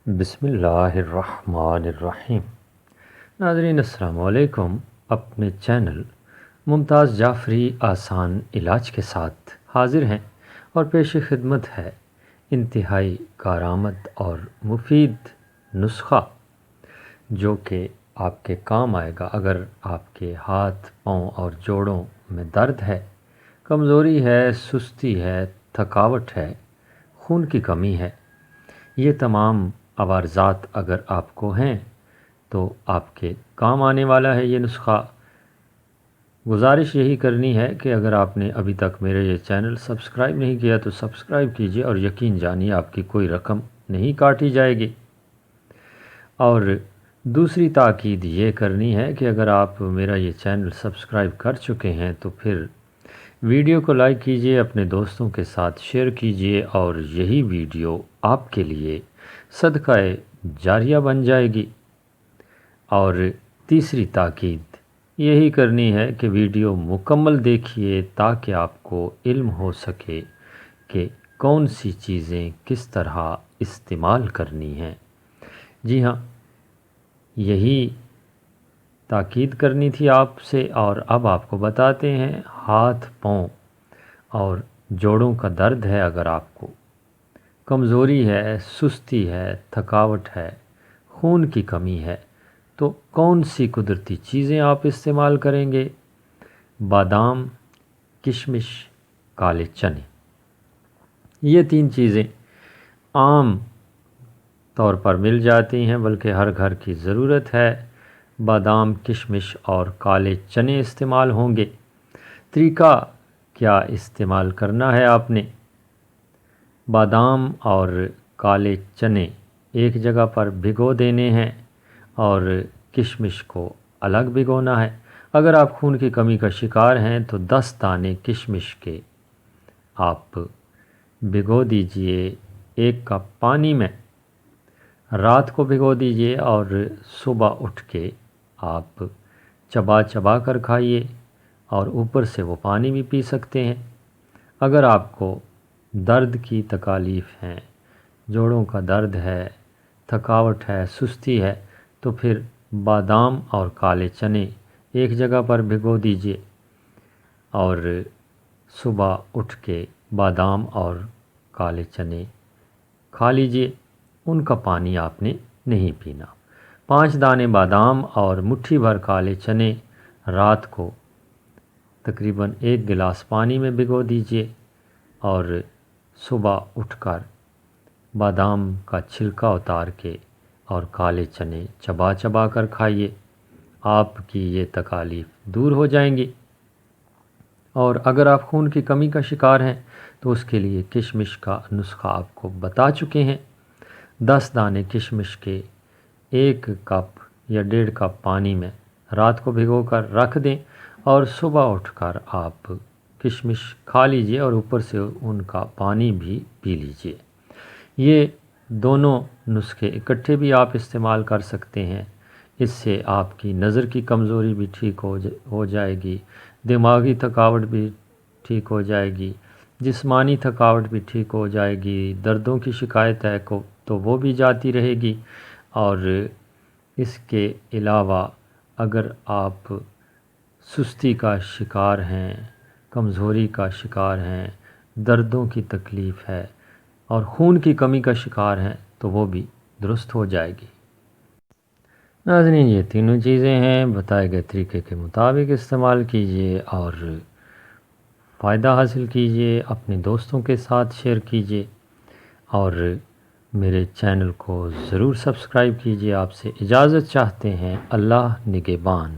بسم اللہ الرحمن الرحیم۔ ناظرین السلام علیکم۔ اپنے چینل ممتاز جعفری آسان علاج کے ساتھ حاضر ہیں اور پیش خدمت ہے انتہائی کارآمد اور مفید نسخہ جو کہ آپ کے کام آئے گا اگر آپ کے ہاتھ پاؤں اور جوڑوں میں درد ہے، کمزوری ہے، سستی ہے، تھکاوٹ ہے، خون کی کمی ہے۔ یہ تمام عوارضات اگر آپ کو ہیں تو آپ کے کام آنے والا ہے یہ نسخہ۔ گزارش یہی کرنی ہے کہ اگر آپ نے ابھی تک میرے یہ چینل سبسکرائب نہیں کیا تو سبسکرائب کیجئے اور یقین جانیے آپ کی کوئی رقم نہیں کاٹی جائے گی۔ اور دوسری تاکید یہ کرنی ہے کہ اگر آپ میرا یہ چینل سبسکرائب کر چکے ہیں تو پھر ویڈیو کو لائک کیجئے، اپنے دوستوں کے ساتھ شیئر کیجئے اور یہی ویڈیو آپ کے لیے صدقہ جاریہ بن جائے گی۔ اور تیسری تاکید یہی کرنی ہے کہ ویڈیو مکمل دیکھیے تاکہ آپ کو علم ہو سکے کہ کون سی چیزیں کس طرح استعمال کرنی ہیں۔ جی ہاں، یہی تاکید کرنی تھی آپ سے اور اب آپ کو بتاتے ہیں۔ ہاتھ پاؤں اور جوڑوں کا درد ہے، اگر آپ کو کمزوری ہے، سستی ہے، تھکاوٹ ہے، خون کی کمی ہے تو کون سی قدرتی چیزیں آپ استعمال کریں گے؟ بادام، کشمش، کالے چنے، یہ تین چیزیں عام طور پر مل جاتی ہیں بلکہ ہر گھر کی ضرورت ہے۔ بادام، کشمش اور کالے چنے استعمال ہوں گے۔ طریقہ کیا استعمال کرنا ہے آپ نے؟ بادام اور کالے چنے ایک جگہ پر بھگو دینے ہیں اور کشمش کو الگ بھگونا ہے۔ اگر آپ خون کی کمی کا شکار ہیں تو 10 دانے کشمش کے آپ بھگو دیجئے 1 کپ پانی میں، رات کو بھگو دیجئے اور صبح اٹھ کے آپ چبا چبا کر کھائیے اور اوپر سے وہ پانی بھی پی سکتے ہیں۔ اگر آپ کو درد کی تکالیف ہیں، جوڑوں کا درد ہے، تھکاوٹ ہے، سستی ہے تو پھر بادام اور کالے چنے ایک جگہ پر بھگو دیجئے اور صبح اٹھ کے بادام اور کالے چنے کھا لیجئے۔ ان کا پانی آپ نے نہیں پینا۔ 5 دانے بادام اور مٹھی بھر کالے چنے رات کو تقریباً 1 گلاس پانی میں بھگو دیجئے اور صبح اٹھ کر بادام کا چھلکا اتار کے اور کالے چنے چبا چبا کر کھائیے۔ آپ کی یہ تکالیف دور ہو جائیں گی۔ اور اگر آپ خون کی کمی کا شکار ہیں تو اس کے لیے کشمش کا نسخہ آپ کو بتا چکے ہیں۔ 10 دانے کشمش کے 1 کپ یا 1.5 کپ پانی میں رات کو بھگو کر رکھ دیں اور صبح اٹھ کر آپ کشمش کھا لیجئے اور اوپر سے ان کا پانی بھی پی لیجئے۔ یہ دونوں نسخے اکٹھے بھی آپ استعمال کر سکتے ہیں۔ اس سے آپ کی نظر کی کمزوری بھی ٹھیک ہو جائے گی، دماغی تھکاوٹ بھی ٹھیک ہو جائے گی، جسمانی تھکاوٹ بھی ٹھیک ہو جائے گی، دردوں کی شکایت ہے تو وہ بھی جاتی رہے گی۔ اور اس کے علاوہ اگر آپ سستی کا شکار ہیں، کمزوری کا شکار ہیں، دردوں کی تکلیف ہے اور خون کی کمی کا شکار ہیں تو وہ بھی درست ہو جائے گی۔ ناظرین، یہ تینوں چیزیں ہیں، بتائے گئے طریقے کے مطابق استعمال کیجئے اور فائدہ حاصل کیجئے، اپنے دوستوں کے ساتھ شیئر کیجئے اور میرے چینل کو ضرور سبسکرائب کیجئے۔ آپ سے اجازت چاہتے ہیں۔ اللہ نگہبان۔